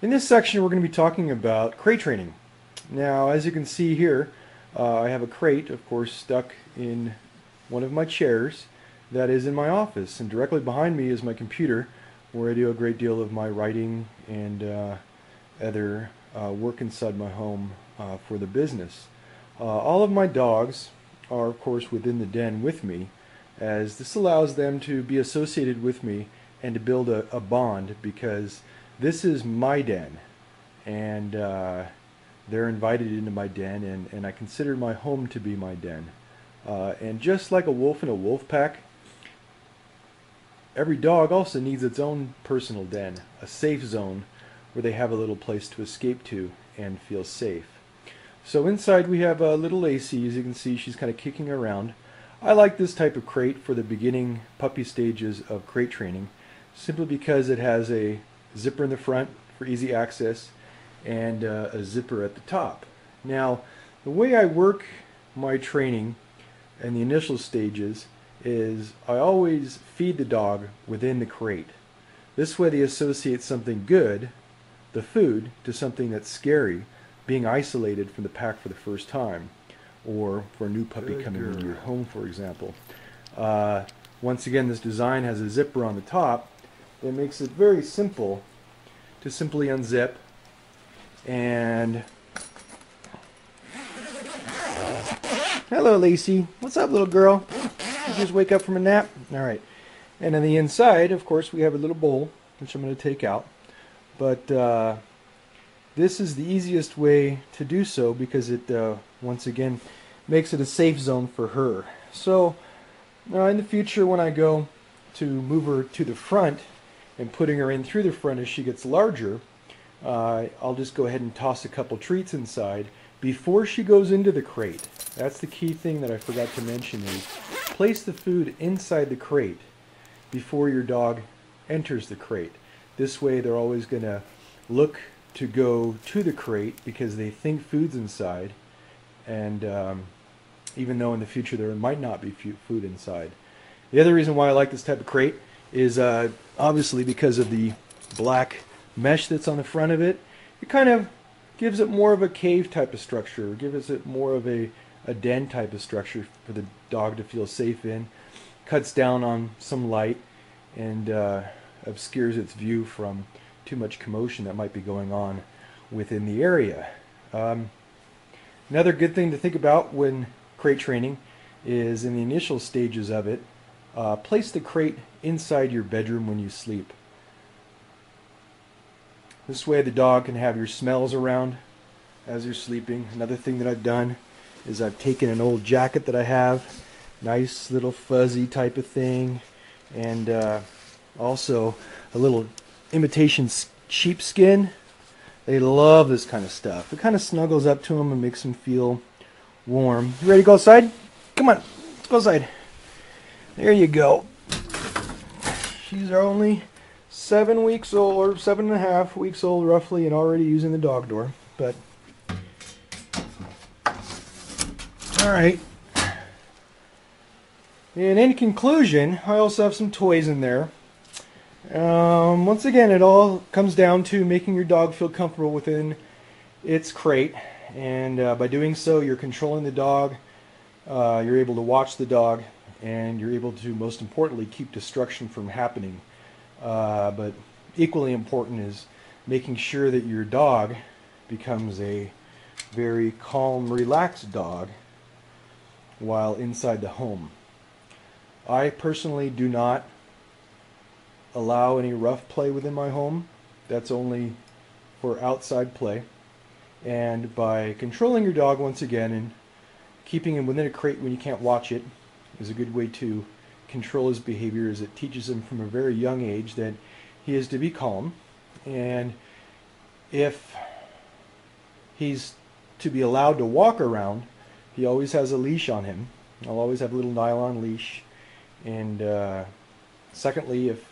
In this section, we're going to be talking about crate training. Now, as you can see here, I have a crate, of course, stuck in one of my chairs that is in my office, and directly behind me is my computer, where I do a great deal of my writing and other work inside my home for the business. All of my dogs are, of course, within the den with me, as this allows them to be associated with me and to build a bond, because this is my den, and they're invited into my den, and I consider my home to be my den. And just like a wolf in a wolf pack, every dog also needs its own personal den, a safe zone where they have a little place to escape to and feel safe. So inside we have a little Lacey. As you can see, she's kind of kicking around. I like this type of crate for the beginning puppy stages of crate training, simply because it has a zipper in the front for easy access and a zipper at the top. Now, the way I work my training in the initial stages is I always feed the dog within the crate. This way they associate something good, the food, to something that's scary, being isolated from the pack for the first time, or for a new puppy coming into your home, for example. Once again, this design has a zipper on the top. It makes it very simple to simply unzip and... Hello, Lacey. What's up, little girl? Did you just wake up from a nap? All right. And on the inside, of course, we have a little bowl, which I'm going to take out. But this is the easiest way to do so, because it, once again, makes it a safe zone for her. So in the future, when I go to move her to the front and putting her in through the front as she gets larger, I'll just go ahead and toss a couple treats inside before she goes into the crate. That's the key thing that I forgot to mention, is place the food inside the crate before your dog enters the crate. This way they're always going to look to go to the crate because they think food's inside, and even though in the future there might not be food inside. The other reason why I like this type of crate is obviously because of the black mesh that's on the front of it. It kind of gives it more of a cave type of structure, gives it more of a den type of structure for the dog to feel safe in. Cuts down on some light and obscures its view from too much commotion that might be going on within the area. Another good thing to think about when crate training is, in the initial stages of it, place the crate inside your bedroom when you sleep. This way the dog can have your smells around as you're sleeping. Another thing that I've done is I've taken an old jacket that I have, nice little fuzzy type of thing, and also a little imitation sheepskin. They love this kind of stuff. It kind of snuggles up to them and makes them feel warm. You ready to go outside? Come on, let's go outside. There you go. She's only 7 weeks old, or 7.5 weeks old roughly, and already using the dog door. But all right. And in conclusion, I also have some toys in there. Once again, it all comes down to making your dog feel comfortable within its crate, and by doing so, you're controlling the dog. You're able to watch the dog, and you're able to, most importantly, keep destruction from happening. But equally important is making sure that your dog becomes a very calm, relaxed dog while inside the home. I personally do not allow any rough play within my home. That's only for outside play. And by controlling your dog, once again, and keeping him within a crate when you can't watch it, is a good way to control his behavior, as it teaches him from a very young age that he is to be calm, and if he's to be allowed to walk around, he always has a leash on him. I'll always have a little nylon leash. And secondly, if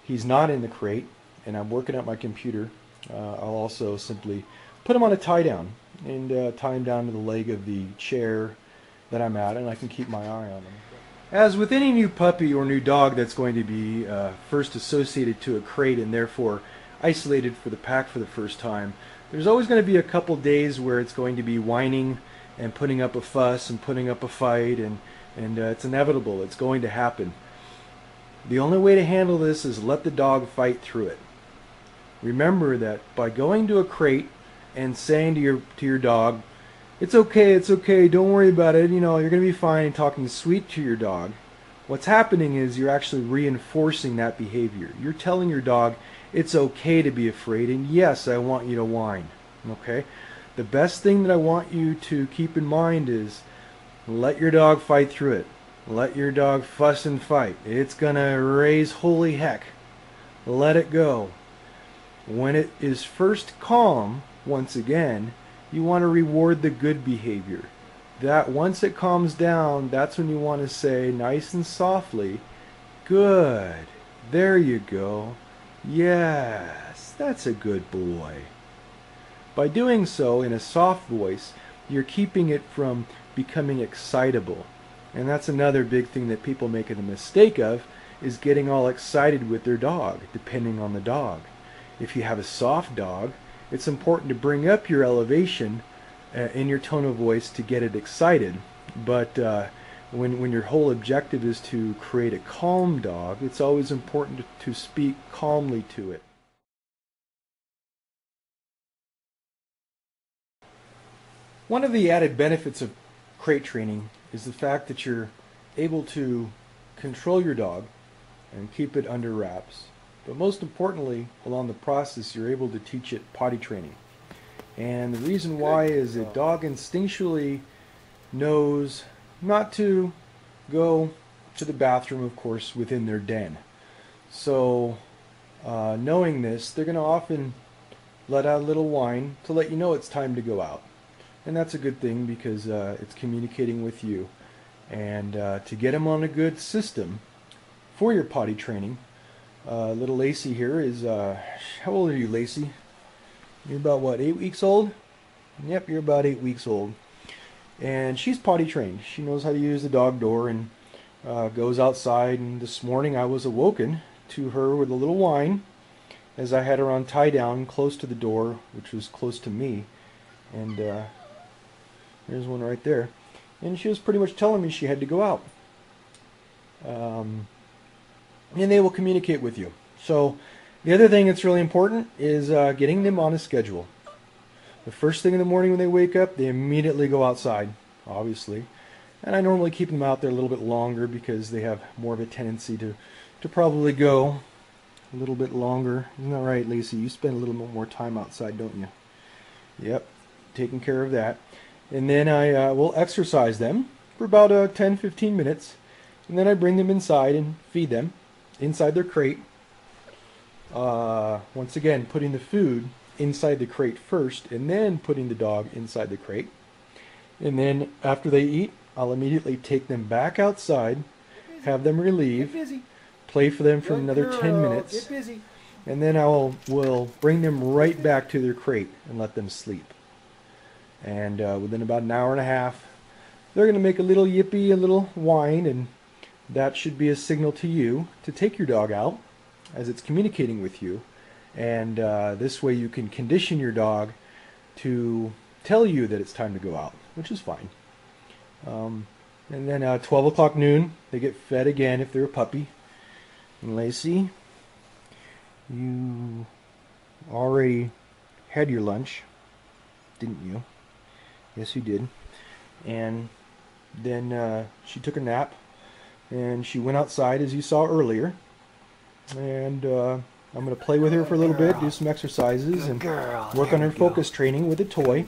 he's not in the crate and I'm working at my computer, I'll also simply put him on a tie down and tie him down to the leg of the chair that I'm at, and I can keep my eye on him. As with any new puppy or new dog that's going to be first associated to a crate and therefore isolated for the pack for the first time, there's always going to be a couple days where it's going to be whining and putting up a fuss and putting up a fight, and it's inevitable. It's going to happen. The only way to handle this is let the dog fight through it. Remember that by going to a crate and saying to your dog, it's okay, don't worry about it, you're going to be fine, and talking sweet to your dog, what's happening is you're actually reinforcing that behavior. You're telling your dog it's okay to be afraid, and yes, I want you to whine. Okay? The best thing that I want you to keep in mind is let your dog fight through it. Let your dog fuss and fight. It's going to raise holy heck. Let it go. When it is first calm, once again, you want to reward the good behavior. That once it calms down, that's when you want to say nice and softly, good, there you go, yes, that's a good boy. By doing so in a soft voice, you're keeping it from becoming excitable. And that's another big thing that people make a mistake of, is getting all excited with their dog, depending on the dog. If you have a soft dog, it's important to bring up your elevation in your tone of voice to get it excited. But when your whole objective is to create a calm dog, it's always important to speak calmly to it. One of the added benefits of crate training is the fact that you're able to control your dog and keep it under wraps. But most importantly, along the process, you're able to teach it potty training. And the reason why is a dog instinctually knows not to go to the bathroom, of course, within their den. So knowing this, they're going to often let out a little whine to let you know it's time to go out. And that's a good thing because it's communicating with you. And to get them on a good system for your potty training, little Lacey here is, how old are you, Lacey? You're about what, 8 weeks old? Yep, you're about 8 weeks old. And she's potty trained. She knows how to use the dog door and goes outside. And this morning I was awoken to her with a little whine as I had her on tie down close to the door, which was close to me. And there's one right there. And she was pretty much telling me she had to go out. And they will communicate with you. So the other thing that's really important is getting them on a schedule. The first thing in the morning when they wake up, they immediately go outside, obviously. And I normally keep them out there a little bit longer because they have more of a tendency to probably go a little bit longer. Isn't that right, Lacey? You spend a little bit more time outside, don't you? Yep, taking care of that. And then I will exercise them for about 10-15 minutes. And then I bring them inside and feed them inside their crate. Once again, putting the food inside the crate first and then putting the dog inside the crate. And then after they eat, I'll immediately take them back outside, have them relieve, play for them for another 10 minutes, and then will bring them right back to their crate and let them sleep. And within about an hour and a half, they're going to make a little yippee, a little whine, and that should be a signal to you to take your dog out as it's communicating with you. And this way you can condition your dog to tell you that it's time to go out, which is fine. And then 12 o'clock noon, they get fed again if they're a puppy. And Lacey, you already had your lunch, didn't you? Yes, you did. And then she took a nap, and she went outside as you saw earlier. And I'm going to play with her for a little bit, do some exercises, and work on her focus training with a toy.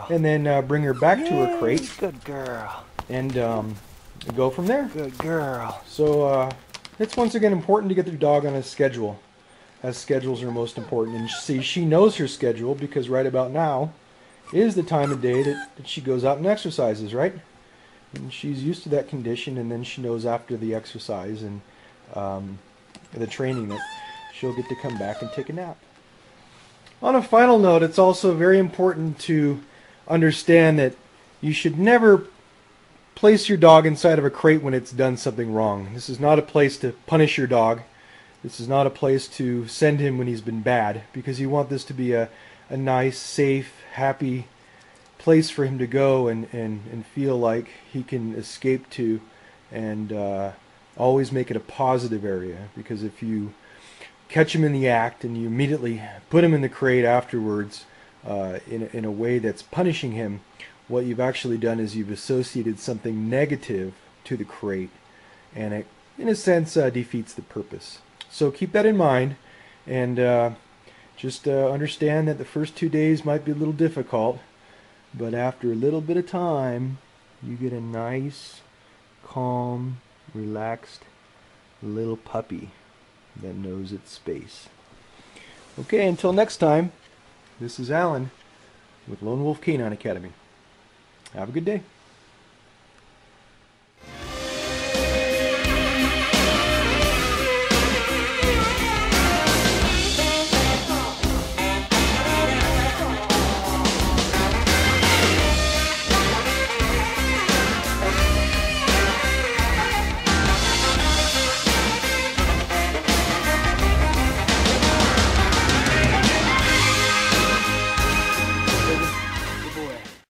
And then bring her back to her crate. Good girl. And go from there. Good girl. So it's once again important to get the dog on a schedule, as schedules are most important. And see, she knows her schedule because right about now is the time of day that she goes out and exercises, right? And she's used to that condition, and then she knows after the exercise and the training that she'll get to come back and take a nap. On a final note, it's also very important to understand that you should never place your dog inside of a crate when it's done something wrong. This is not a place to punish your dog. This is not a place to send him when he's been bad, because you want this to be a nice, safe, happy place for him to go and feel like he can escape to, and always make it a positive area. Because if you catch him in the act and you immediately put him in the crate afterwards, in a way that's punishing him, what you've actually done is you've associated something negative to the crate, and it, in a sense, defeats the purpose. So keep that in mind, and just understand that the first 2 days might be a little difficult, but after a little bit of time, you get a nice, calm, relaxed little puppy that knows its space. Okay, until next time, this is Alan with Lone Wolf Canine Academy. Have a good day.